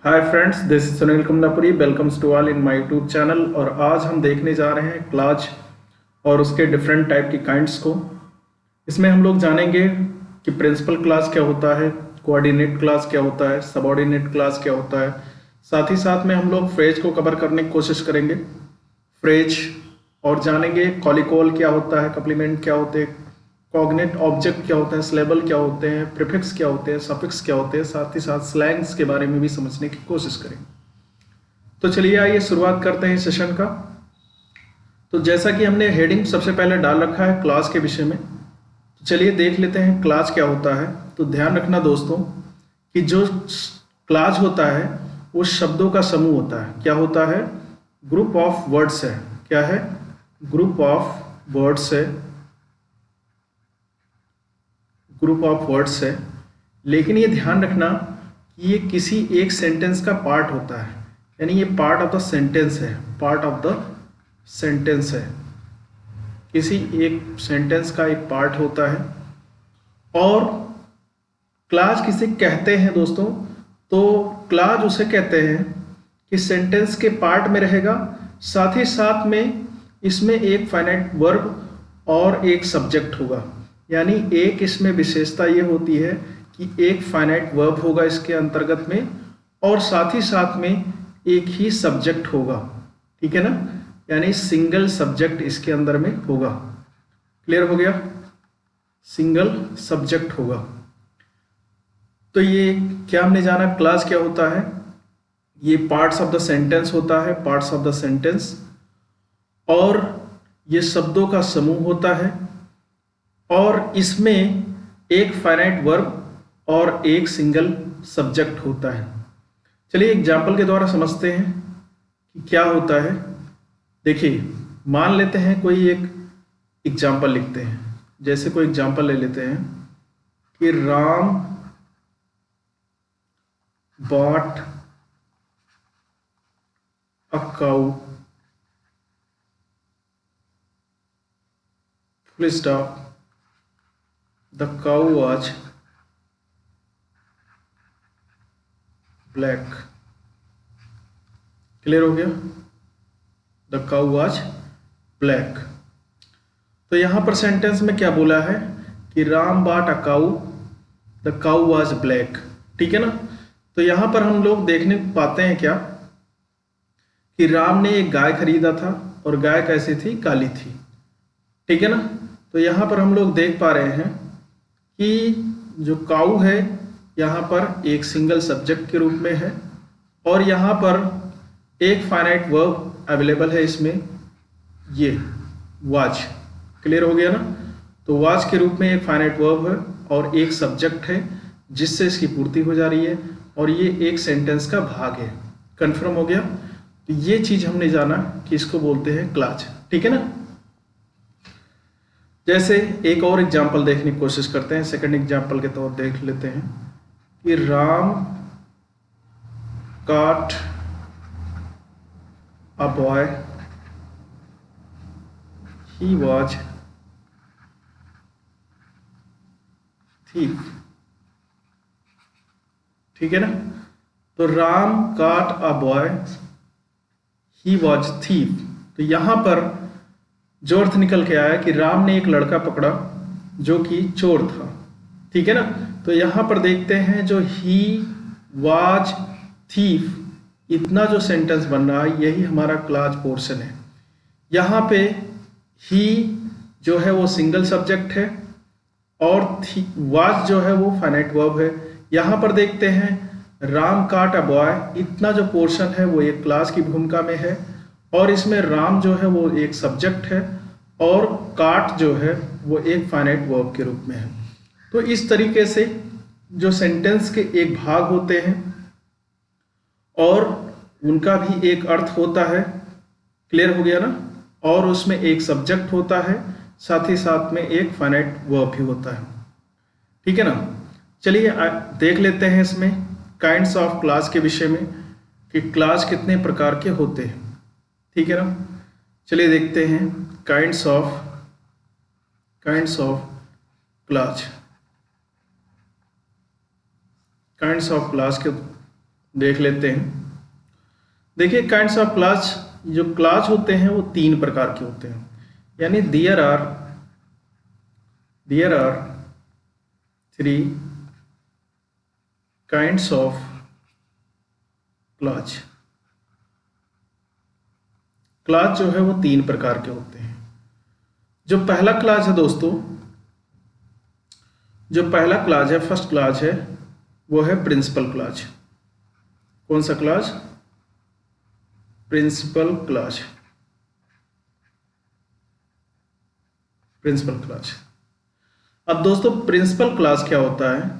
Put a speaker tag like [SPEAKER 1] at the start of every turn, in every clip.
[SPEAKER 1] Hi friends, this is Sunil Kumlapuri. Welcomes to all in my YouTube channel. और आज हम देखने जा रहे हैं क्लास और उसके डिफरेंट टाइप की काइंड्स को। इसमें हम लोग जानेंगे कि प्रिंसिपल क्लास क्या होता है, कोऑर्डिनेट क्लास क्या होता है, सबऑर्डिनेट क्लास क्या होता है। साथ ही साथ में हम लोग फ्रेज को कवर करने की कोशिश करेंगे, फ्रेज। और जानेंगे कॉलिकॉल क्या होता है, कप्लीमेंट क्या होते हैं, कॉग्नेट ऑब्जेक्ट क्या होते हैं, सिलेबल क्या होते हैं, प्रीफिक्स क्या होते हैं, सफिक्स क्या होते हैं। साथ ही साथ स्लैंग्स के बारे में भी समझने की कोशिश करेंगे। तो चलिए आइए शुरुआत करते हैं सेशन का। तो जैसा कि हमने हेडिंग सबसे पहले डाल रखा है क्लास के विषय में, तो चलिए देख लेते हैं क्लास क्या होता है। तो ध्यान रखना दोस्तों कि जो क्लास होता है वो शब्दों का समूह होता है। क्या होता है? ग्रुप ऑफ वर्ड्स है। क्या है? ग्रुप ऑफ वर्ड्स है। ग्रुप ऑफ वर्ड्स है। लेकिन ये ध्यान रखना कि ये किसी एक सेंटेंस का पार्ट होता है, यानी ये पार्ट ऑफ द सेंटेंस है। पार्ट ऑफ द सेंटेंस है, किसी एक सेंटेंस का एक पार्ट होता है। और क्लाज किसे कहते हैं दोस्तों? तो क्लाज उसे कहते हैं कि सेंटेंस के पार्ट में रहेगा, साथ ही साथ में इसमें एक फाइनाइट वर्ब और एक सब्जेक्ट होगा। यानी एक इसमें विशेषता ये होती है कि एक फाइनाइट वर्ब होगा इसके अंतर्गत में, और साथ ही साथ में एक ही सब्जेक्ट होगा। ठीक है ना? यानी सिंगल सब्जेक्ट इसके अंदर में होगा। क्लियर हो गया? सिंगल सब्जेक्ट होगा। तो ये क्या हमने जाना क्लास क्या होता है? ये पार्ट्स ऑफ द सेंटेंस होता है, पार्ट्स ऑफ द सेंटेंस। और ये शब्दों का समूह होता है, और इसमें एक फाइनाइट वर्ब और एक सिंगल सब्जेक्ट होता है। चलिए एग्जाम्पल के द्वारा समझते हैं कि क्या होता है। देखिए, मान लेते हैं कोई एक एग्जाम्पल लिखते हैं। जैसे कोई एग्जाम्पल ले लेते हैं कि Ram bought a cow, full stop. The cow was black. Clear हो गया? The cow was black. तो यहां पर सेंटेंस में क्या बोला है कि Ram bought a cow, the cow was black. ठीक है ना? तो यहां पर हम लोग देखने पाते हैं क्या कि राम ने एक गाय खरीदा था और गाय कैसी थी? काली थी। ठीक है ना? तो यहां पर हम लोग देख पा रहे हैं कि जो काऊ है यहाँ पर एक सिंगल सब्जेक्ट के रूप में है, और यहाँ पर एक फाइनाइट वर्ब अवेलेबल है इसमें, ये वाज। क्लियर हो गया ना? तो वाज के रूप में एक फाइनाइट वर्ब है और एक सब्जेक्ट है जिससे इसकी पूर्ति हो जा रही है, और ये एक सेंटेंस का भाग है। कंफर्म हो गया? तो ये चीज हमने जाना कि इसको बोलते हैं क्लाज। ठीक है ना? जैसे एक और एग्जाम्पल देखने की कोशिश करते हैं, सेकंड एग्जाम्पल के तौर देख लेते हैं कि राम काट a boy, he was thief. ठीक है ना? तो राम काट a boy, he was thief. तो यहां पर जो अर्थ निकल के आया कि राम ने एक लड़का पकड़ा जो कि चोर था। ठीक है ना? तो यहां पर देखते हैं जो ही वाज थीफ, इतना जो सेंटेंस बन रहा है यही हमारा क्लाज पोर्शन है। यहां पे ही जो है वो सिंगल सब्जेक्ट है, और वाज जो है वो फाइनाइट वर्ब है। यहां पर देखते हैं राम काट अ बॉय, इतना जो पोर्शन है वो एक क्लास की भूमिका में है, और इसमें राम जो है वो एक सब्जेक्ट है, और काट जो है वो एक फाइनाइट वर्ब के रूप में है। तो इस तरीके से जो सेंटेंस के एक भाग होते हैं और उनका भी एक अर्थ होता है। क्लियर हो गया ना? और उसमें एक सब्जेक्ट होता है, साथ ही साथ में एक फाइनाइट वर्ब भी होता है। ठीक है ना? चलिए देख लेते हैं इसमें काइंड्स ऑफ क्लास के विषय में कि क्लास कितने प्रकार के होते हैं। ठीक है ना? चलिए देखते हैं kinds of class. Kinds of class के देख लेते हैं। देखिए काइंड्स ऑफ क्लास, जो क्लास होते हैं वो 3 प्रकार के होते हैं, यानी there are 3 kinds of class. Class जो है वो 3 प्रकार के होते हैं। जो पहला क्लास है दोस्तों, जो पहला क्लास है, फर्स्ट क्लास है, वो है प्रिंसिपल क्लास। कौन सा class? Principal class. Principal class. अब दोस्तों प्रिंसिपल क्लास क्या होता है?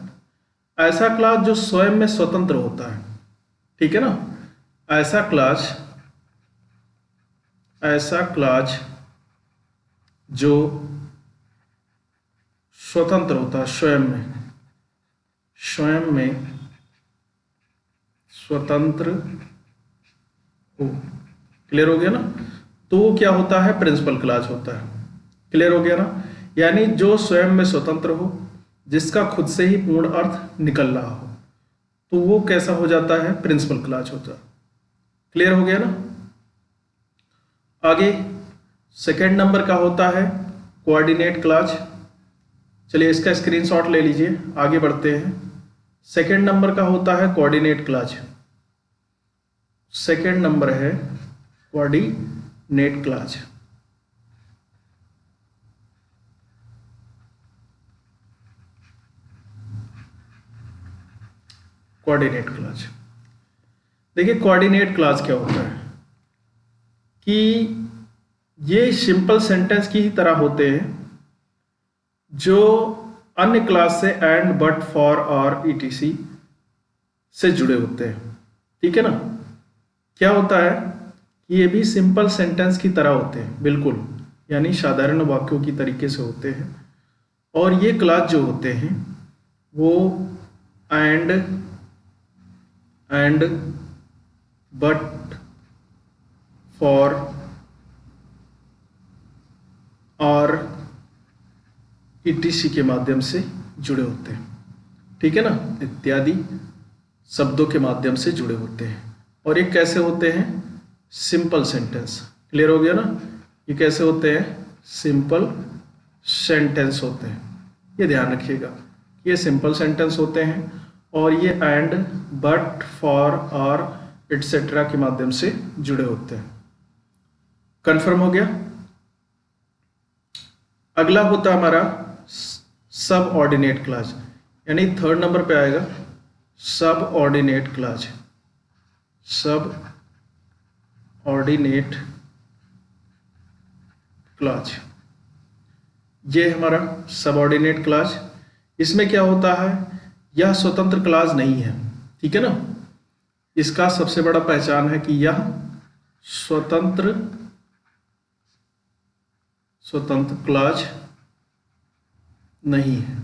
[SPEAKER 1] ऐसा क्लास जो स्वयं में स्वतंत्र होता है, ठीक है ना। ऐसा क्लास जो स्वतंत्र होता है, स्वयं में स्वतंत्र हो। क्लियर हो गया ना? तो वो क्या होता है? प्रिंसिपल क्लास होता है। क्लियर हो गया ना? यानी जो स्वयं में स्वतंत्र हो, जिसका खुद से ही पूर्ण अर्थ निकल रहा हो, तो वो कैसा हो जाता है? प्रिंसिपल क्लास होता है। क्लियर हो गया ना? आगे सेकेंड नंबर का होता है कोऑर्डिनेट क्लास। चलिए इसका स्क्रीनशॉट ले लीजिए, आगे बढ़ते हैं। सेकेंड नंबर का होता है कोऑर्डिनेट क्लास। सेकेंड नंबर है कोऑर्डिनेट क्लास। कोऑर्डिनेट क्लास, देखिए कोऑर्डिनेट क्लास क्या होता है कि ये सिंपल सेंटेंस की ही तरह होते हैं जो अन्य क्लास से एंड, बट, फॉर और ईटीसी से जुड़े होते हैं, ठीक है ना। क्या होता है कि ये भी सिंपल सेंटेंस की तरह होते हैं, बिल्कुल, यानी साधारण वाक्यों की तरीके से होते हैं। और ये क्लास जो होते हैं वो एंड, बट, फॉर और ईटीसी के माध्यम से जुड़े होते हैं, ठीक है ना, इत्यादि शब्दों के माध्यम से जुड़े होते हैं। और ये कैसे होते हैं? Simple sentence. क्लियर हो गया ना? ये कैसे होते हैं? सिंपल सेंटेंस होते हैं। ये ध्यान रखिएगा, ये सिंपल सेंटेंस होते हैं और ये एंड, बट, फॉर और एटसेट्रा के माध्यम से जुड़े होते हैं। कंफर्म हो गया? अगला होता है हमारा सब ऑर्डिनेट क्लास, यानी थर्ड नंबर पे आएगा सब ऑर्डिनेट क्लास। सब ऑर्डिनेट क्लास, ये हमारा सब ऑर्डिनेट क्लास। इसमें क्या होता है? यह स्वतंत्र क्लास नहीं है, ठीक है ना। इसका सबसे बड़ा पहचान है कि यह स्वतंत्र क्लास नहीं है,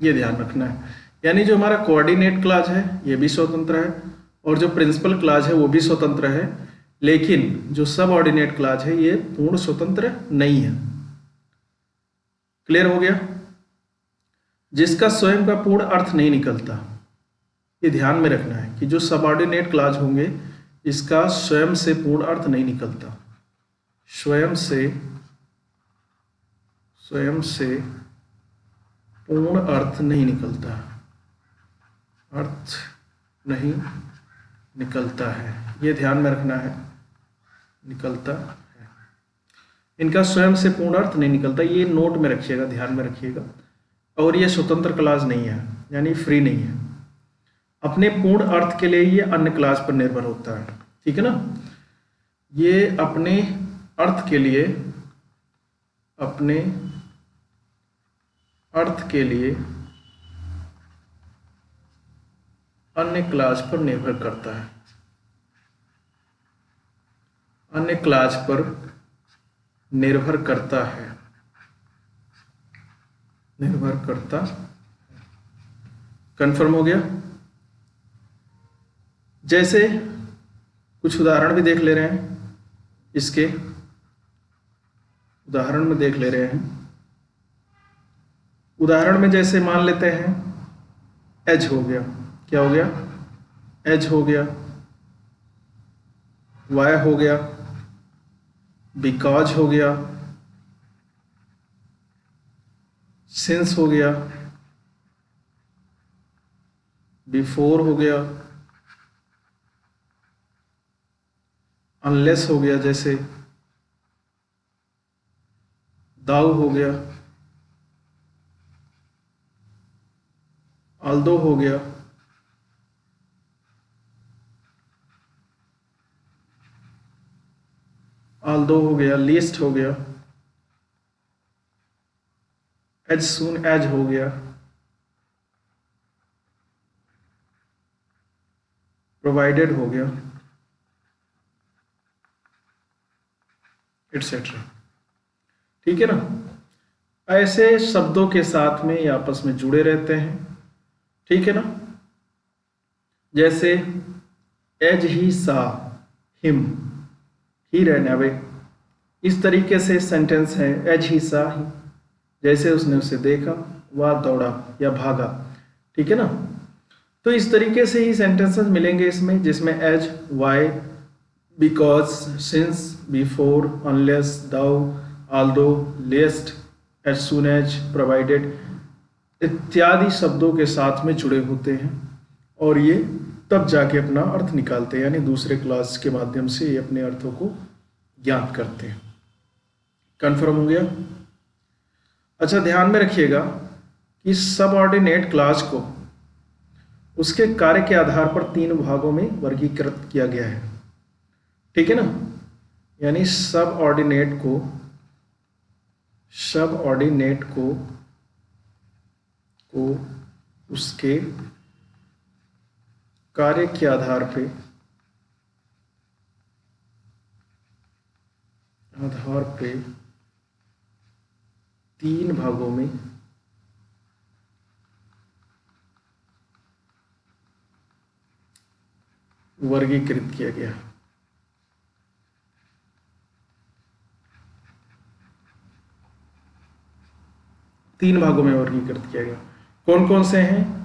[SPEAKER 1] ये ध्यान रखना है। यानी जो हमारा कोऑर्डिनेट क्लास है ये भी स्वतंत्र है और जो प्रिंसिपल क्लास है वो भी स्वतंत्र है, लेकिन जो सब ऑर्डिनेट क्लास है ये पूर्ण स्वतंत्र नहीं है। क्लियर हो गया? जिसका स्वयं का पूर्ण अर्थ नहीं निकलता, ये ध्यान में रखना है कि जो सबऑर्डिनेट क्लास होंगे इसका स्वयं से पूर्ण अर्थ नहीं निकलता। स्वयं से पूर्ण अर्थ नहीं निकलता, अर्थ नहीं निकलता है, ये ध्यान में रखना है। निकलता है, इनका स्वयं से पूर्ण अर्थ नहीं निकलता, ये नोट में रखिएगा, ध्यान में रखिएगा। और ये स्वतंत्र क्लास नहीं है, यानी फ्री नहीं है। अपने पूर्ण अर्थ के लिए ये अन्य क्लास पर निर्भर होता है, ठीक है ना। ये अपने अर्थ के लिए, अपने अर्थ के लिए अन्य क्लास पर निर्भर करता है, अन्य क्लास पर निर्भर करता है, निर्भर करता। कंफर्म हो गया? जैसे कुछ उदाहरण भी देख ले रहे हैं, इसके उदाहरण में देख ले रहे हैं। उदाहरण में जैसे मान लेते हैं एज हो गया, क्या हो गया, एज हो गया, वाई हो गया, बिकॉज हो गया, सिंस हो गया, बिफोर हो गया, अनलेस हो गया, जैसे दाऊ हो गया, आल्दो हो गया, आल्दो हो गया, लीस्ट हो गया, एज सून एज हो गया, प्रोवाइडेड हो गया, एटसेट्रा। ठीक है ना। ऐसे शब्दों के साथ में ये आपस में जुड़े रहते हैं। ठीक है ना। जैसे एज ही सा हिम, ही रहने अवे, इस तरीके से सेंटेंस है, एज ही सा ही, जैसे उसने उसे देखा, वह दौड़ा या भागा। ठीक है ना। तो इस तरीके से ही सेंटेंसेस मिलेंगे इसमें, जिसमें as, why, because, since, before, unless, though, although, lest, as soon as, provided इत्यादि शब्दों के साथ में जुड़े होते हैं, और ये तब जाके अपना अर्थ निकालते हैं, यानी दूसरे क्लास के माध्यम से ये अपने अर्थों को ज्ञात करते हैं। कन्फर्म हो गया। अच्छा, ध्यान में रखिएगा कि सबऑर्डिनेट क्लास को उसके कार्य के आधार पर 3 भागों में वर्गीकृत किया गया है। ठीक है ना। यानी सबऑर्डिनेट को उसके कार्य के आधार पे 3 भागों में वर्गीकृत किया गया। तीन भागों में वर्गीकृत किया गया। कौन कौन से हैं?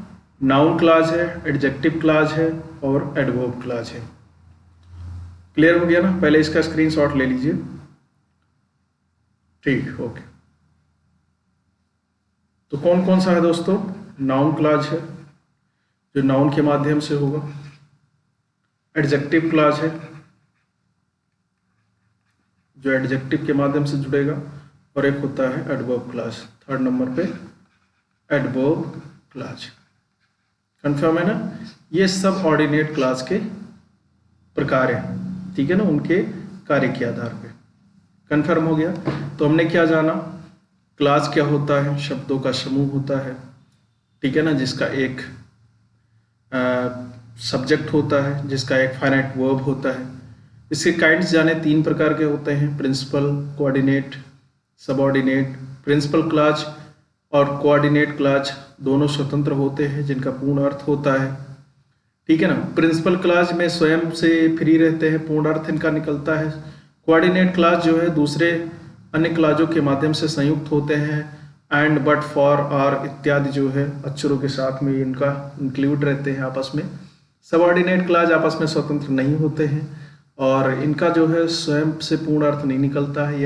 [SPEAKER 1] नाउन क्लास है, एडजेक्टिव क्लास है और एडवर्ब क्लास है। क्लियर हो गया ना? पहले इसका स्क्रीनशॉट ले लीजिए। ठीक, ओके। तो कौन कौन सा है दोस्तों? नाउन क्लास है जो नाउन के माध्यम से होगा, एडजेक्टिव क्लास है जो एडजेक्टिव के माध्यम से जुड़ेगा, और एक होता है एडवर्ब क्लास, 3rd नंबर पे एडवर्ब क्लास। कंफर्म है ना? ये सब ऑर्डिनेट क्लास के प्रकार हैं, ठीक है ना, उनके कार्य के आधार पे। कंफर्म हो गया? तो हमने क्या जाना? क्लास क्या होता है? शब्दों का समूह होता है, ठीक है ना, जिसका एक सब्जेक्ट होता है, जिसका एक फाइनाइट वर्ब होता है। इसके काइंड्स जाने 3 प्रकार के होते हैं, principal, coordinate, subordinate. Principal class और कोऑर्डिनेट क्लास दोनों स्वतंत्र होते हैं, जिनका पूर्ण अर्थ होता है, ठीक है ना। प्रिंसिपल क्लास में स्वयं से फ्री रहते हैं, पूर्ण अर्थ इनका निकलता है। कोऑर्डिनेट क्लास जो है दूसरे अन्य क्लासों के माध्यम से संयुक्त होते हैं, एंड, बट, फॉर, आर इत्यादि जो है अक्षरों के साथ में इनका इंक्लूड रहते हैं आपस में। सबऑर्डिनेट क्लास आपस में स्वतंत्र नहीं होते हैं और इनका जो है स्वयं से पूर्ण अर्थ नहीं निकलता है, ये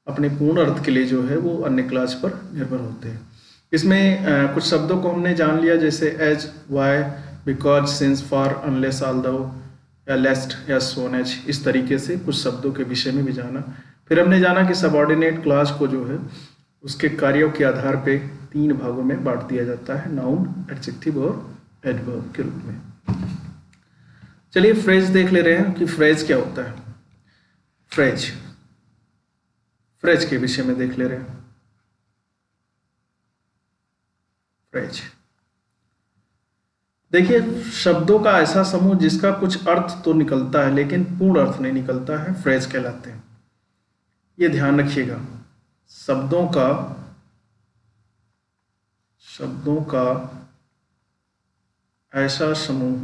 [SPEAKER 1] अपने पूर्ण अर्थ के लिए जो है वो अन्य क्लास पर निर्भर होते हैं। इसमें कुछ शब्दों को हमने जान लिया, जैसे as, why, because, since, for, unless, although या लेस्ट या सोन एज, इस तरीके से कुछ शब्दों के विषय में भी जाना। फिर हमने जाना कि सबऑर्डिनेट क्लास को जो है उसके कार्यों के आधार पे 3 भागों में बांट दिया जाता है, नाउन, एडजेक्टिव और एडवर्ब के रूप में। चलिए फ्रेज देख ले रहे हैं कि फ्रेज क्या होता है। फ्रेज के विषय में देख ले रहे हैं। फ्रेज देखिए, शब्दों का ऐसा समूह जिसका कुछ अर्थ तो निकलता है लेकिन पूर्ण अर्थ नहीं निकलता है, फ्रेज कहलाते हैं। ये ध्यान रखिएगा, शब्दों का ऐसा समूह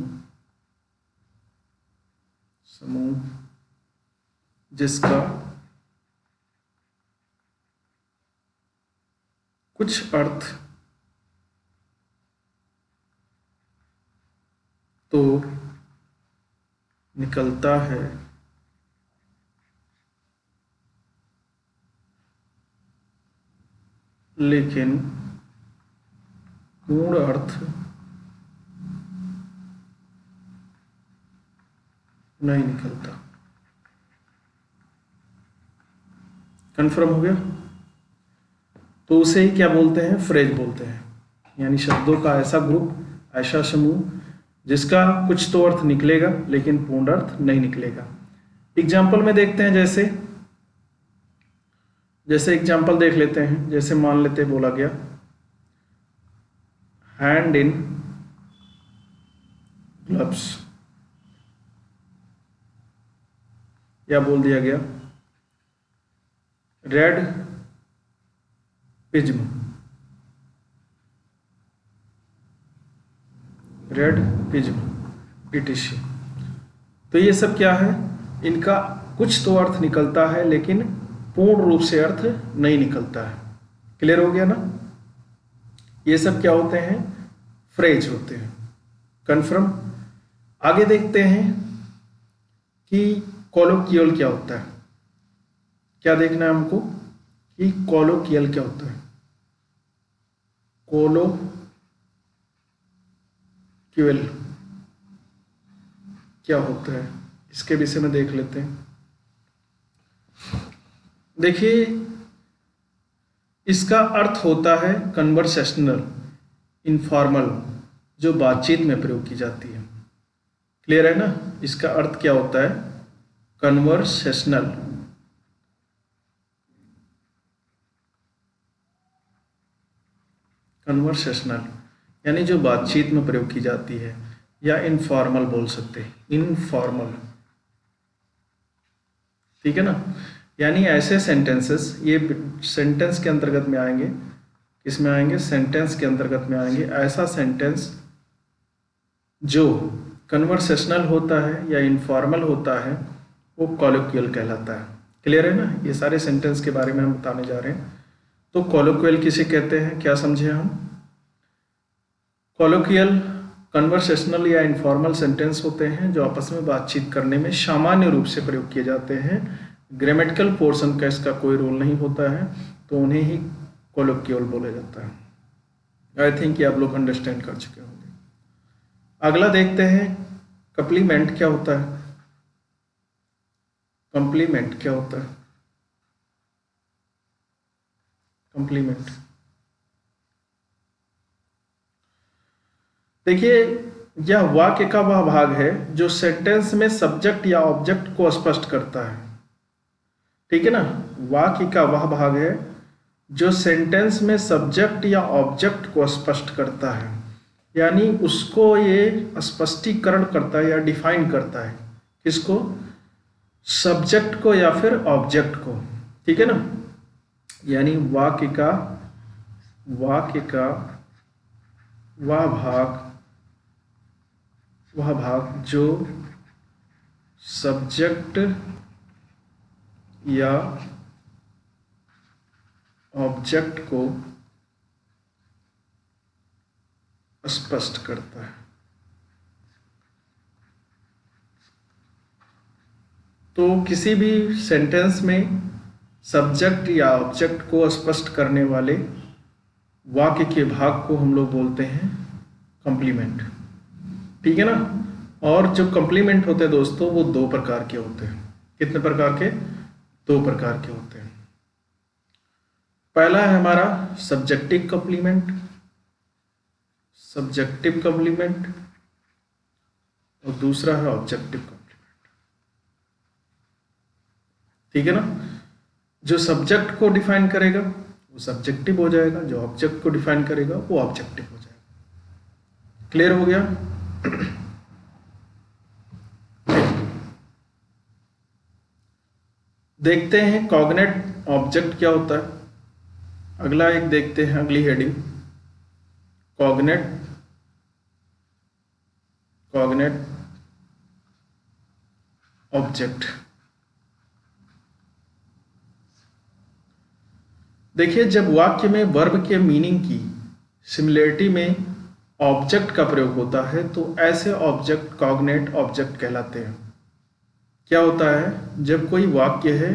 [SPEAKER 1] जिसका कुछ अर्थ तो निकलता है लेकिन पूर्ण अर्थ नहीं निकलता। कन्फर्म हो गया? तो उसे ही क्या बोलते हैं? फ्रेज बोलते हैं, यानी शब्दों का ऐसा ग्रुप, ऐसा समूह जिसका कुछ तो अर्थ निकलेगा लेकिन पूर्ण अर्थ नहीं निकलेगा। एग्जाम्पल में देखते हैं, जैसे एग्जाम्पल देख लेते हैं। जैसे मान लेते बोला गया हैंड इन ग्लव्स, या बोल दिया गया रेड पिज्म, रेड पिज्म इटिशी। तो ये सब क्या है? इनका कुछ तो अर्थ निकलता है लेकिन पूर्ण रूप से अर्थ नहीं निकलता है। क्लियर हो गया ना? ये सब क्या होते हैं? फ्रेज होते हैं। कन्फर्म? आगे देखते हैं कि कॉलोकियल क्या होता है। क्या देखना है हमको कि कॉलोकियल क्या होता है। कॉलोकियल क्या होता है, इसके विषय में देख लेते हैं। देखिए, इसका अर्थ होता है कन्वर्सेशनल, इनफॉर्मल, जो बातचीत में प्रयोग की जाती है। क्लियर है ना? इसका अर्थ क्या होता है? कन्वर्सेशनल, कन्वर्सेशनल यानी जो बातचीत में प्रयोग की जाती है, या इनफॉर्मल बोल सकते हैं, इनफॉर्मल। ठीक है ना? यानी ऐसे सेंटेंसेस, ये सेंटेंस के अंतर्गत में आएंगे। किसमें आएंगे? सेंटेंस के अंतर्गत में आएंगे। ऐसा सेंटेंस जो कन्वर्सेशनल होता है या इनफॉर्मल होता है वो कॉलोकियल कहलाता है। क्लियर है ना? ये सारे सेंटेंस के बारे में हम बताने जा रहे हैं। तो कॉलोकियल किसे कहते हैं, क्या समझे हम? कॉलोकियल कन्वर्सेशनल या इनफॉर्मल सेंटेंस होते हैं जो आपस में बातचीत करने में सामान्य रूप से प्रयोग किए जाते हैं। ग्रामेटिकल पोर्शन का इसका कोई रोल नहीं होता है, तो उन्हें ही कॉलोकियल बोला जाता है। आई थिंक ये आप लोग अंडरस्टैंड कर चुके होंगे। अगला देखते हैं कम्प्लीमेंट क्या होता है। कम्प्लीमेंट क्या होता है? कम्प्लीमेंट, देखिए, यह वाक्य का वह भाग है जो सेंटेंस में सब्जेक्ट या ऑब्जेक्ट को स्पष्ट करता है। ठीक है ना? वाक्य का वह भाग है जो सेंटेंस में सब्जेक्ट या ऑब्जेक्ट को स्पष्ट करता है, यानी उसको ये स्पष्टीकरण करता है या डिफाइन करता है। किसको? सब्जेक्ट को या फिर ऑब्जेक्ट को। ठीक है ना? यानी वाक्य का वह भाग जो सब्जेक्ट या ऑब्जेक्ट को स्पष्ट करता है। तो किसी भी सेंटेंस में सब्जेक्ट या ऑब्जेक्ट को स्पष्ट करने वाले वाक्य के भाग को हम लोग बोलते हैं कॉम्प्लीमेंट। ठीक है ना? और जो कॉम्प्लीमेंट होते हैं दोस्तों, वो दो प्रकार के होते हैं। कितने प्रकार के? दो प्रकार के होते हैं। पहला है हमारा सब्जेक्टिव कॉम्प्लीमेंट, सब्जेक्टिव कॉम्प्लीमेंट, और दूसरा है ऑब्जेक्टिव कॉम्प्लीमेंट। ठीक है ना? जो सब्जेक्ट को डिफाइन करेगा वो सब्जेक्टिव हो जाएगा, जो ऑब्जेक्ट को डिफाइन करेगा वो ऑब्जेक्टिव हो जाएगा। क्लियर हो गया? देखते हैं कॉग्नेट ऑब्जेक्ट क्या होता है। अगला एक देखते हैं, अगली हेडिंग, कॉग्नेट ऑब्जेक्ट। देखिए, जब वाक्य में वर्ब के मीनिंग की सिमिलरिटी में ऑब्जेक्ट का प्रयोग होता है तो ऐसे ऑब्जेक्ट कॉग्नेट ऑब्जेक्ट कहलाते हैं। क्या होता है, जब कोई वाक्य है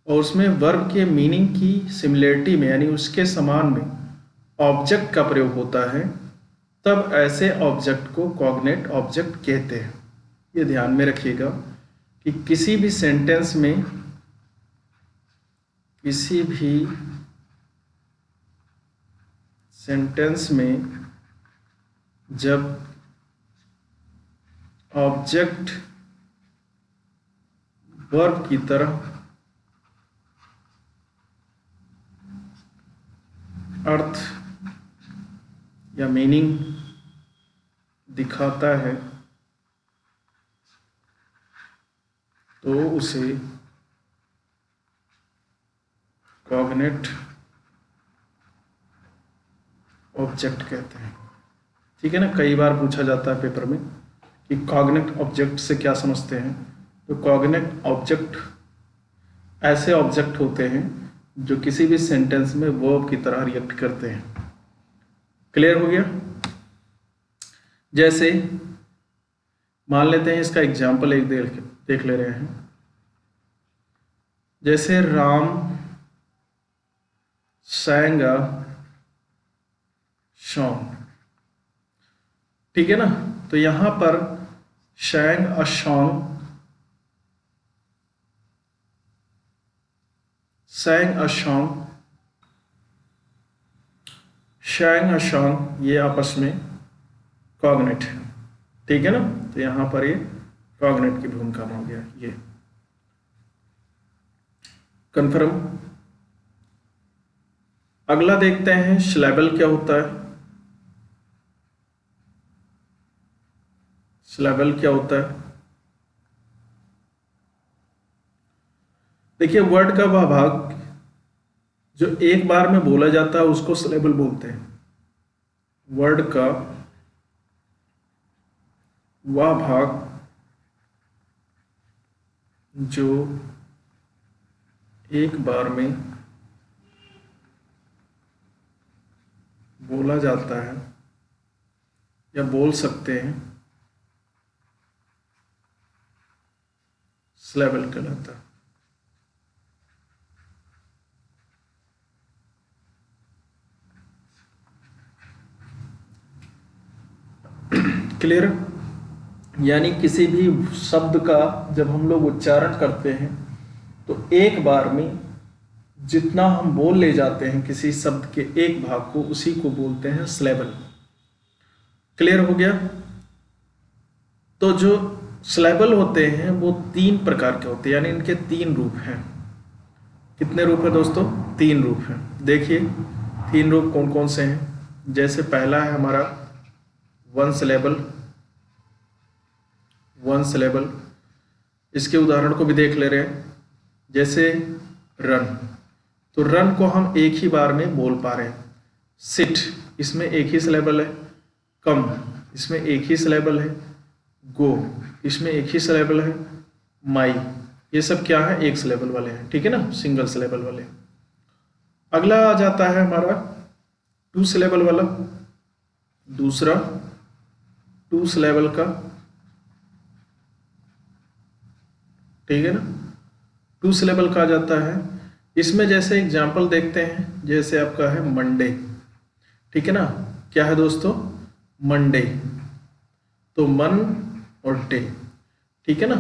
[SPEAKER 1] और उसमें वर्ब के मीनिंग की सिमिलरिटी में यानी उसके समान में ऑब्जेक्ट का प्रयोग होता है, तब ऐसे ऑब्जेक्ट को कॉग्नेट ऑब्जेक्ट कहते हैं। ये ध्यान में रखिएगा कि किसी भी सेंटेंस में जब ऑब्जेक्ट वर्ब की तरह अर्थ या मीनिंग दिखाता है तो उसे कॉग्नेट ऑब्जेक्ट कहते हैं। ठीक है ना, कई बार पूछा जाता है पेपर में कि कॉग्नेट ऑब्जेक्ट से क्या समझते हैं। तो कॉग्नेट ऑब्जेक्ट ऐसे ऑब्जेक्ट होते हैं जो किसी भी सेंटेंस में वर्ब की तरह रिएक्ट करते हैं। क्लियर हो गया? जैसे मान लेते हैं, इसका एग्जाम्पल एक देख ले रहे हैं। जैसे राम sang a song, ठीक है ना। तो यहां पर sang a song, sang a song ये आपस में कॉग्नेट है। ठीक है ना, तो यहां पर ये कॉग्नेट की भूमिका में हो गया। ये कन्फर्म। अगला देखते हैं सिलेबल क्या होता है। सिलेबल क्या होता है? देखिए, वर्ड का वह भाग जो एक बार में बोला जाता है उसको सिलेबल बोलते हैं। वर्ड का वह भाग जो एक बार में बोला जाता है या बोल सकते हैं, सिलेबल कहलाता है। क्लियर? यानी किसी भी शब्द का जब हम लोग उच्चारण करते हैं तो एक बार में जितना हम बोल ले जाते हैं किसी शब्द के एक भाग को, उसी को बोलते हैं सिलेबल। क्लियर हो गया? तो जो सिलेबल होते हैं वो 3 प्रकार के होते हैं, यानी इनके 3 रूप हैं। कितने रूप है दोस्तों? 3 रूप हैं। देखिए 3 रूप कौन कौन से हैं। जैसे पहला है हमारा वन सिलेबल। इसके उदाहरण को भी देख ले रहे हैं। जैसे रन, तो रन को हम एक ही बार में बोल पा रहे हैं। सिट, इसमें एक ही सिलेबल है। कम, इसमें एक ही सिलेबल है। गो, इसमें एक ही सिलेबल है। माई, ये सब क्या है? एक सिलेबल वाले हैं। ठीक है ना, सिंगल सिलेबल वाले। अगला आ जाता है हमारा 2 सिलेबल वाला। दूसरा 2 सिलेबल का, ठीक है ना, 2 सिलेबल का आ जाता है। इसमें जैसे एग्जाम्पल देखते हैं, जैसे आपका है मंडे। ठीक है ना, क्या है दोस्तों? मंडे। तो मन और डे, ठीक है ना,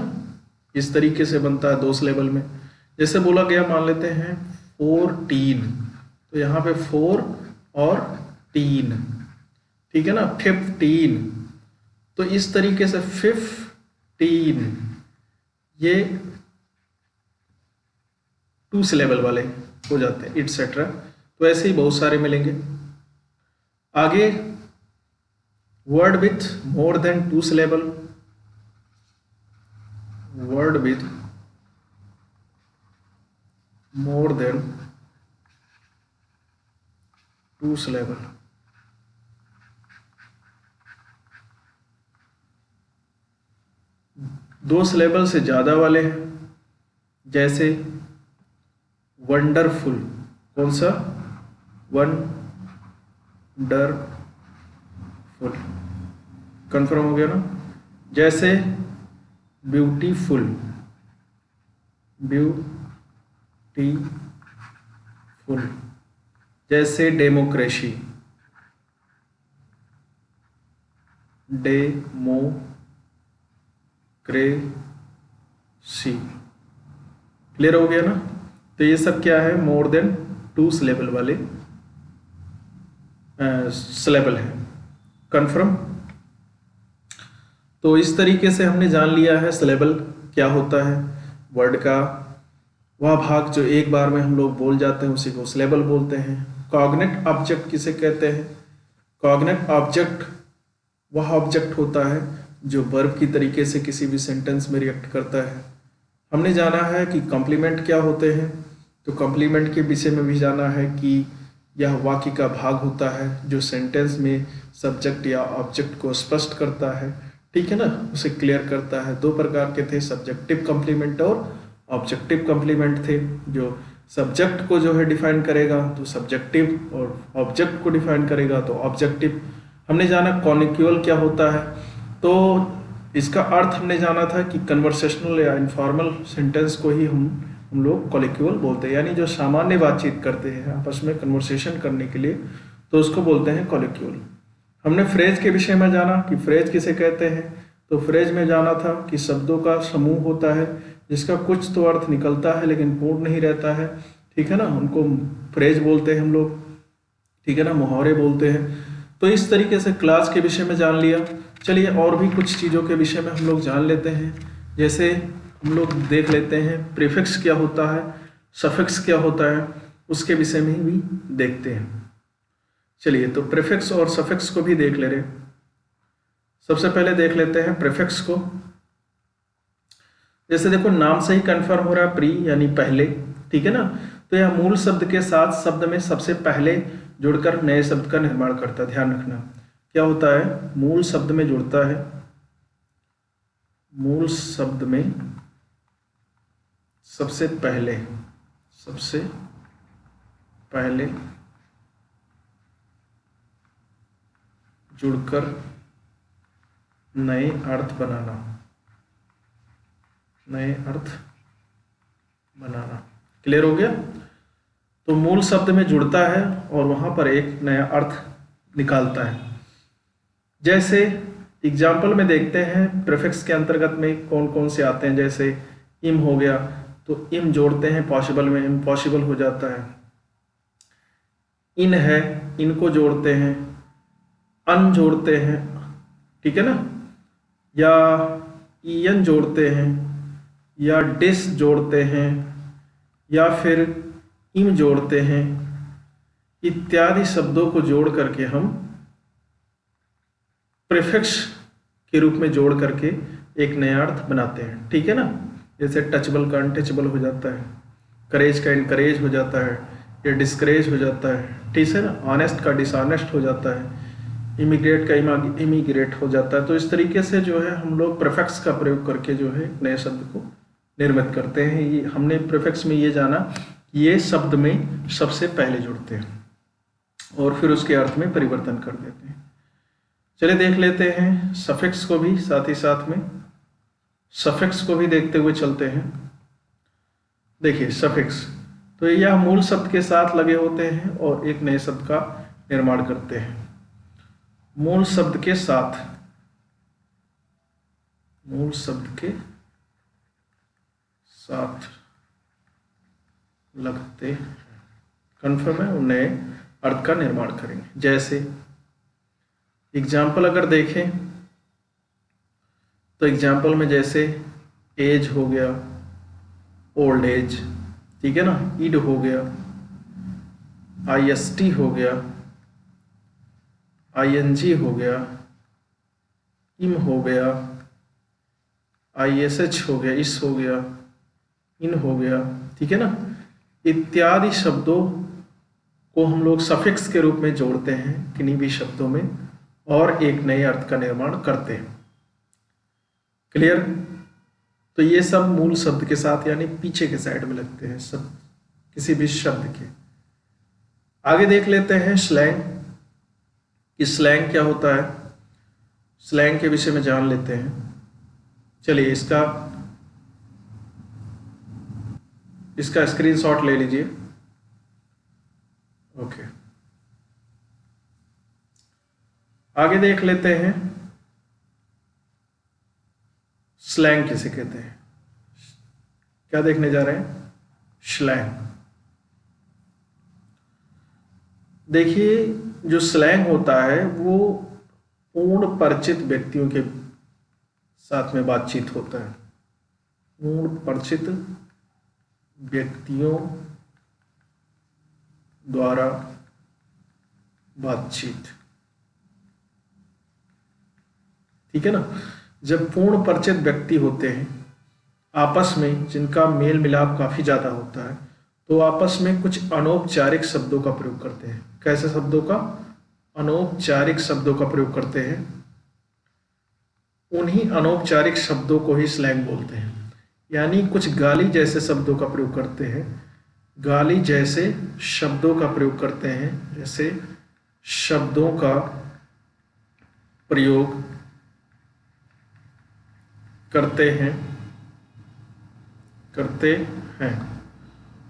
[SPEAKER 1] इस तरीके से बनता है 2 सिलेबल में। जैसे बोला गया, मान लेते हैं 14, तो यहाँ पे 4 और 3, ठीक है ना, 15। तो इस तरीके से 15, ये 2 सिलेबल वाले हो जाते हैं, इटसेट्रा। तो ऐसे ही बहुत सारे मिलेंगे। आगे word with more than 2 syllable. Word with more than 2 syllable. दो सिलेबल से ज्यादा वाले हैं। जैसे वंडरफुल, कौन सा? वंडरफुल, कंफर्म हो गया ना। जैसे ब्यूटीफुल, ब्यूटीफुल। जैसे डेमोक्रेसी, डेमोक्रेसी। क्लियर हो गया ना। तो ये सब क्या है, मोर देन 2 सिलेबल वाले सिलेबल है। कंफर्म। तो इस तरीके से हमने जान लिया है सिलेबल क्या होता है। वर्ड का वह भाग जो एक बार में हम लोग बोल जाते हैं उसी को सिलेबल बोलते हैं। कॉग्नेट ऑब्जेक्ट किसे कहते हैं? कॉग्नेट ऑब्जेक्ट वह ऑब्जेक्ट होता है जो वर्ब की तरीके से किसी भी सेंटेंस में रिएक्ट करता है। हमने जाना है कि कॉम्प्लीमेंट क्या होते हैं, तो कॉम्प्लीमेंट के विषय में भी जाना है कि यह वाक्य का भाग होता है जो सेंटेंस में सब्जेक्ट या ऑब्जेक्ट को स्पष्ट करता है, ठीक है ना, उसे क्लियर करता है। 2 प्रकार के थे, सब्जेक्टिव कॉम्प्लीमेंट और ऑब्जेक्टिव कॉम्प्लीमेंट थे। जो सब्जेक्ट को जो है डिफाइन करेगा तो सब्जेक्टिव, और ऑब्जेक्ट को डिफाइन करेगा तो ऑब्जेक्टिव। हमने जाना कॉनिक्यूअल क्या होता है, तो इसका अर्थ हमने जाना था कि कन्वर्सेशनल या इनफॉर्मल सेंटेंस को ही हम लोग कॉलिक्यूअल बोलते हैं, यानी जो सामान्य बातचीत करते हैं आपस में कन्वर्सेशन करने के लिए, तो उसको बोलते हैं कॉलिक्यूअल। हमने फ्रेज के विषय में जाना कि फ्रेज किसे कहते हैं, तो फ्रेज में जाना था कि शब्दों का समूह होता है जिसका कुछ तो अर्थ निकलता है लेकिन पूर्ण नहीं रहता है, ठीक है ना, उनको फ्रेज बोलते हैं हम लोग, ठीक है ना, मुहावरे बोलते हैं। तो इस तरीके से क्लास के विषय में जान लिया। चलिए और भी कुछ चीज़ों के विषय में हम लोग जान लेते हैं। जैसे हम लोग देख लेते हैं प्रीफिक्स क्या होता है, सफिक्स क्या होता है, उसके विषय में भी देखते हैं। चलिए तो प्रीफिक्स और सफिक्स को भी देख ले रहे। सबसे पहले देख लेते हैं प्रीफिक्स को। जैसे देखो नाम से ही कंफर्म हो रहा है, प्री यानी पहले, ठीक है ना, तो यह मूल शब्द के साथ शब्द में सबसे पहले जुड़कर नए शब्द का निर्माण करता है। ध्यान रखना क्या होता है, मूल शब्द में जुड़ता है, मूल शब्द में सबसे पहले जुड़कर नए अर्थ बनाना। क्लियर हो गया। तो मूल शब्द में जुड़ता है और वहां पर एक नया अर्थ निकालता है। जैसे एग्जाम्पल में देखते हैं प्रीफिक्स के अंतर्गत में कौन कौन से आते हैं। जैसे इम हो गया, तो इम जोड़ते हैं पॉसिबल में, इम्पॉसिबल हो जाता है। इन है, इनको जोड़ते हैं, अन जोड़ते हैं, ठीक है ना, या ईएन जोड़ते हैं, या डिस जोड़ते हैं, या फिर इम जोड़ते हैं, इत्यादि शब्दों को जोड़ करके हम प्रीफिक्स के रूप में जोड़ करके एक नया अर्थ बनाते हैं, ठीक है ना। जैसे टचबल का अनटचबल हो जाता है, करेज का इनकरेज हो जाता है, या डिस्करेज हो जाता है, ठीक है ना, ऑनेस्ट का डिसऑनेस्ट हो जाता है, इमिग्रेट का इमिग्रेट हो जाता है। तो इस तरीके से जो है हम लोग प्रीफिक्स का प्रयोग करके जो है नए शब्द को निर्मित करते हैं। ये हमने प्रीफिक्स में ये जाना, ये शब्द में सबसे पहले जुड़ते हैं और फिर उसके अर्थ में परिवर्तन कर देते हैं। चलिए देख लेते हैं सफिक्स को भी, साथ ही साथ में सफिक्स को भी देखते हुए चलते हैं। देखिए सफिक्स, तो यह मूल शब्द के साथ लगे होते हैं और एक नए शब्द का निर्माण करते हैं। मूल शब्द के साथ लगते हैं, कन्फर्म है, नए अर्थ का निर्माण करेंगे। जैसे एग्जाम्पल अगर देखें तो एग्जाम्पल में जैसे एज हो गया, ओल्ड एज, ठीक है ना, इड हो गया, IST हो गया, ING हो गया, इम हो गया, ISH हो गया, इस हो गया, इन हो गया, ठीक है ना, इत्यादि शब्दों को हम लोग सफिक्स के रूप में जोड़ते हैं किन्हीं भी शब्दों में और एक नए अर्थ का निर्माण करते हैं। क्लियर। तो ये सब मूल शब्द के साथ यानी पीछे के साइड में लगते हैं सब किसी भी शब्द के। आगे देख लेते हैं स्लैंग कि स्लैंग क्या होता है। स्लैंग के विषय में जान लेते हैं। चलिए इसका स्क्रीनशॉट ले लीजिए। ओके, आगे देख लेते हैं स्लैंग किसे कहते हैं। क्या देखने जा रहे हैं? स्लैंग। देखिए, जो स्लैंग होता है वो पूर्ण परिचित व्यक्तियों के साथ में बातचीत होता है। पूर्ण परिचित व्यक्तियों द्वारा बातचीत, ठीक है ना। जब पूर्ण परिचित व्यक्ति होते हैं आपस में, जिनका मेल मिलाप काफी ज्यादा होता है, तो आपस में कुछ अनौपचारिक शब्दों का प्रयोग करते हैं। कैसे शब्दों का? अनौपचारिक शब्दों का प्रयोग करते हैं। उन्हीं अनौपचारिक शब्दों को ही स्लैंग बोलते हैं। यानी कुछ गाली जैसे शब्दों का प्रयोग करते हैं। गाली जैसे शब्दों का प्रयोग करते हैं, जैसे शब्दों का प्रयोग करते हैं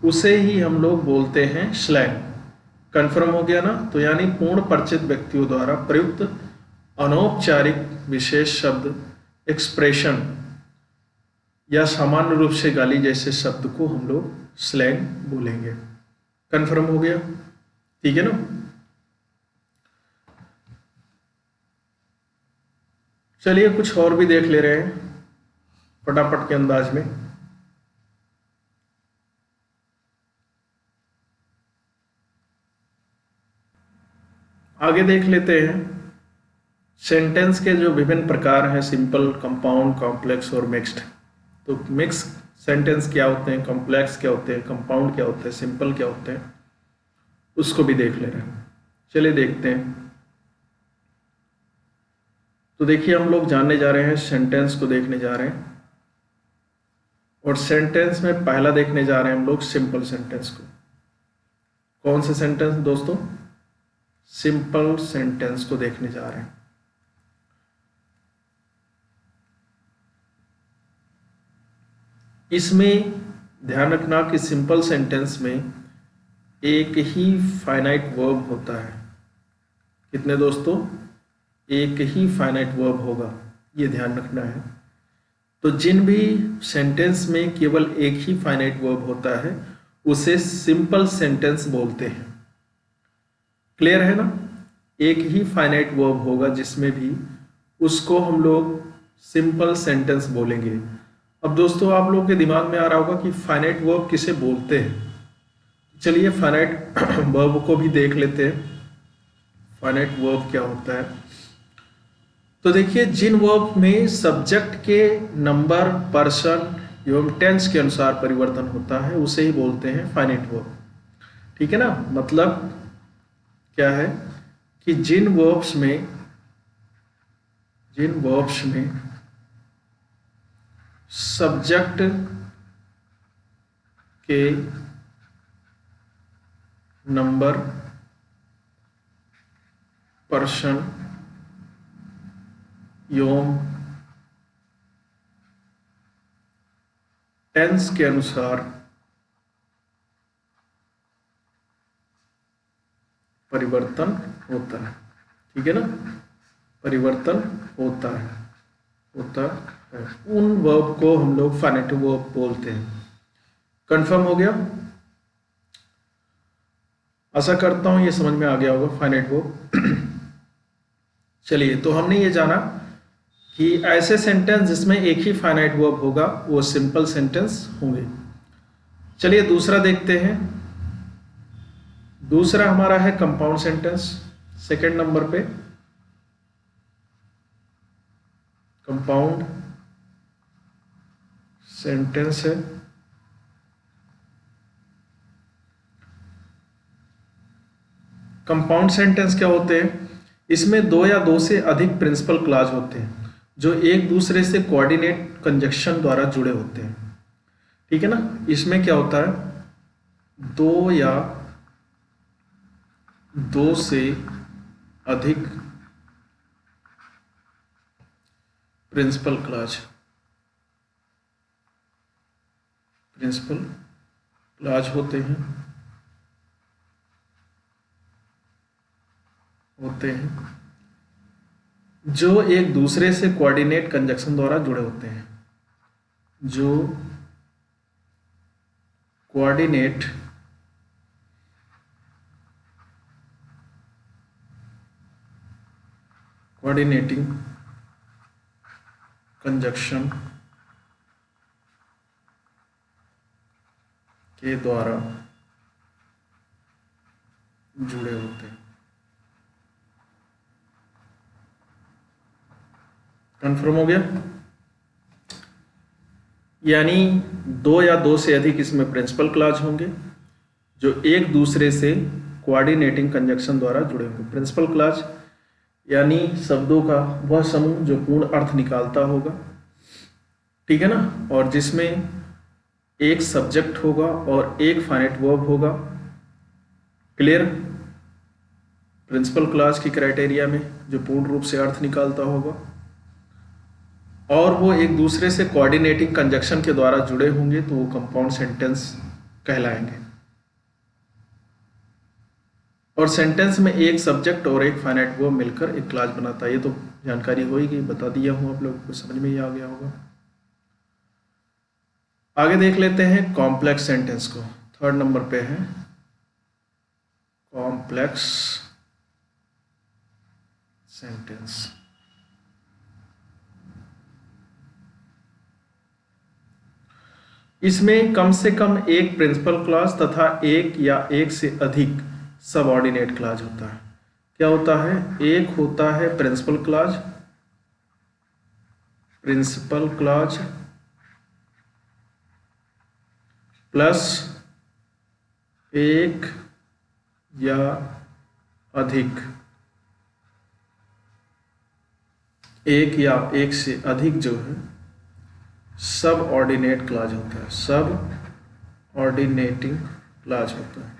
[SPEAKER 1] उसे ही हम लोग बोलते हैं स्लैंग। कन्फर्म हो गया ना? तो यानी पूर्ण परिचित व्यक्तियों द्वारा प्रयुक्त अनौपचारिक विशेष शब्द, एक्सप्रेशन या सामान्य रूप से गाली जैसे शब्द को हम लोग स्लैंग बोलेंगे। कन्फर्म हो गया? ठीक है ना। चलिए कुछ और भी देख ले रहे हैं फटाफट के अंदाज में। आगे देख लेते हैं सेंटेंस के जो विभिन्न प्रकार हैं, सिंपल, कंपाउंड, कॉम्प्लेक्स और मिक्स्ड। तो मिक्स सेंटेंस क्या होते हैं, कॉम्प्लेक्स क्या होते हैं, कंपाउंड क्या होते हैं, सिंपल क्या होते हैं, उसको भी देख ले रहे हैं। चलिए देखते हैं। तो देखिए, हम लोग जानने जा रहे हैं, सेंटेंस को देखने जा रहे हैं। और सेंटेंस में पहला देखने जा रहे हैं हम लोग सिंपल सेंटेंस को। कौन से सेंटेंस दोस्तों? सिंपल सेंटेंस को देखने जा रहे हैं। इसमें ध्यान रखना कि सिंपल सेंटेंस में एक ही फाइनाइट वर्ब होता है। कितने दोस्तों? एक ही फाइनाइट वर्ब होगा, ये ध्यान रखना है। तो जिन भी सेंटेंस में केवल एक ही फाइनाइट वर्ब होता है उसे सिंपल सेंटेंस बोलते हैं। क्लियर है ना? एक ही फाइनाइट वर्ब होगा जिसमें भी, उसको हम लोग सिंपल सेंटेंस बोलेंगे। अब दोस्तों, आप लोगों के दिमाग में आ रहा होगा कि फाइनाइट वर्ब किसे बोलते हैं। चलिए फाइनाइट वर्ब को भी देख लेते हैं। फाइनाइट वर्ब क्या होता है? तो देखिए, जिन वर्ब में सब्जेक्ट के नंबर, पर्सन एवं टेंस के अनुसार परिवर्तन होता है उसे ही बोलते हैं फाइनाइट वर्ब। ठीक है ना। मतलब क्या है कि जिन वर्ब्स में सब्जेक्ट के नंबर, पर्सन एवं टेंस के अनुसार परिवर्तन होता है। ठीक है ना। परिवर्तन होता है उन वर्ब को हम लोग फाइनाइट वर्ब बोलते हैं। कंफर्म हो गया? आशा करता हूं ये समझ में आ गया होगा फाइनाइट वर्ब। चलिए, तो हमने ये जाना कि ऐसे सेंटेंस जिसमें एक ही फाइनाइट वर्ब होगा वो सिंपल सेंटेंस होंगे। चलिए दूसरा देखते हैं। दूसरा हमारा है कंपाउंड सेंटेंस। सेकंड नंबर पे कंपाउंड सेंटेंस है। कंपाउंड सेंटेंस क्या होते हैं? इसमें दो या दो से अधिक प्रिंसिपल क्लॉज होते हैं जो एक दूसरे से कोऑर्डिनेट कंजक्शन द्वारा जुड़े होते हैं। ठीक है ना। इसमें क्या होता है? दो या दो से अधिक प्रिंसिपल क्लॉज, प्रिंसिपल क्लॉज होते हैं जो एक दूसरे से कोऑर्डिनेट कंजक्शन द्वारा जुड़े होते हैं, जो कोऑर्डिनेटिंग कंजक्शन के द्वारा जुड़े होते हैं। कंफर्म हो गया? यानी दो या दो से अधिक इसमें प्रिंसिपल क्लॉज होंगे जो एक दूसरे से कोऑर्डिनेटिंग कंजक्शन द्वारा जुड़े होंगे। प्रिंसिपल क्लॉज यानी शब्दों का वह समूह जो पूर्ण अर्थ निकालता होगा, ठीक है ना, और जिसमें एक सब्जेक्ट होगा और एक फाइनाइट वर्ब होगा। क्लियर? प्रिंसिपल क्लॉज की क्राइटेरिया में जो पूर्ण रूप से अर्थ निकालता होगा और वो एक दूसरे से कोऑर्डिनेटिंग कंजक्शन के द्वारा जुड़े होंगे तो वो कंपाउंड सेंटेंस कहलाएंगे। और सेंटेंस में एक सब्जेक्ट और एक फाइनाइट वर्ब मिलकर एक क्लॉज बनाता है। ये तो जानकारी हो ही गई, बता दिया हूं, आप लोगों को समझ में ही आ गया होगा। आगे देख लेते हैं कॉम्प्लेक्स सेंटेंस को। थर्ड नंबर पे है कॉम्प्लेक्स सेंटेंस। इसमें कम से कम एक प्रिंसिपल क्लॉज तथा एक या एक से अधिक सबऑर्डिनेट क्लॉज होता है। क्या होता है? एक होता है प्रिंसिपल क्लॉज, प्लस एक या एक से अधिक जो है सब ऑर्डिनेट क्लॉज होता है, सब ऑर्डिनेटिंग क्लॉज होता है।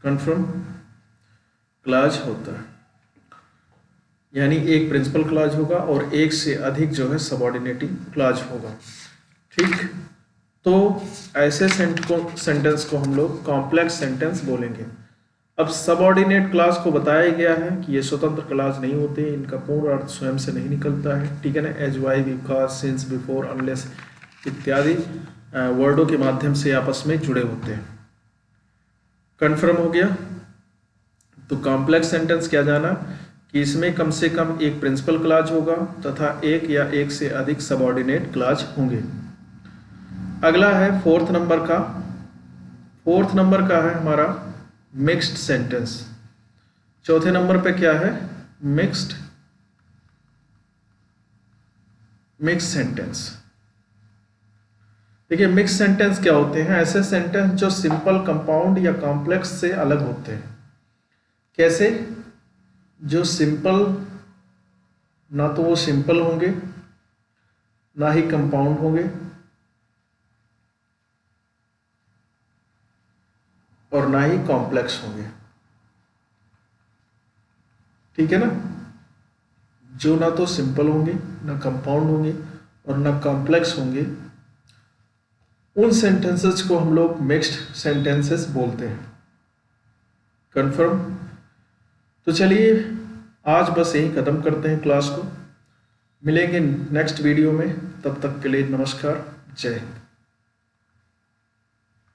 [SPEAKER 1] कंफर्म? क्लॉज होता है यानी एक प्रिंसिपल क्लॉज होगा और एक से अधिक जो है सबऑर्डिनेटिंग क्लॉज होगा। ठीक, तो ऐसे सेंटेंस को हम लोग कॉम्प्लेक्स सेंटेंस बोलेंगे। अब सबऑर्डिनेट क्लॉज को बताया गया है कि ये स्वतंत्र क्लॉज नहीं होते, इनका पूर्ण अर्थ स्वयं से नहीं निकलता है, ठीक है ना। As, why, because, since, before, unless इत्यादि वर्डों के माध्यम से आपस में जुड़े होते हैं। कंफर्म हो गया? तो कॉम्प्लेक्स सेंटेंस क्या जाना कि इसमें कम से कम एक प्रिंसिपल क्लॉज होगा तथा एक या एक से अधिक सबऑर्डिनेट क्लॉज होंगे। अगला है फोर्थ नंबर का है हमारा मिक्स्ड सेंटेंस। चौथे नंबर पे क्या है? Mixed sentence. देखिए मिक्स सेंटेंस क्या होते हैं? ऐसे सेंटेंस जो सिंपल, कंपाउंड या कॉम्प्लेक्स से अलग होते हैं। कैसे? जो सिंपल, ना तो वो सिंपल होंगे, ना ही कंपाउंड होंगे, और ना ही कॉम्प्लेक्स होंगे, ठीक है ना। जो ना तो सिंपल होंगे, ना कंपाउंड होंगे और ना कॉम्प्लेक्स होंगे, उन सेंटेंसेस को हम लोग मिक्स्ड सेंटेंसेस बोलते हैं। कंफर्म? तो चलिए आज बस यही खत्म करते हैं क्लास को। मिलेंगे नेक्स्ट वीडियो में, तब तक के लिए नमस्कार, जय हिंद।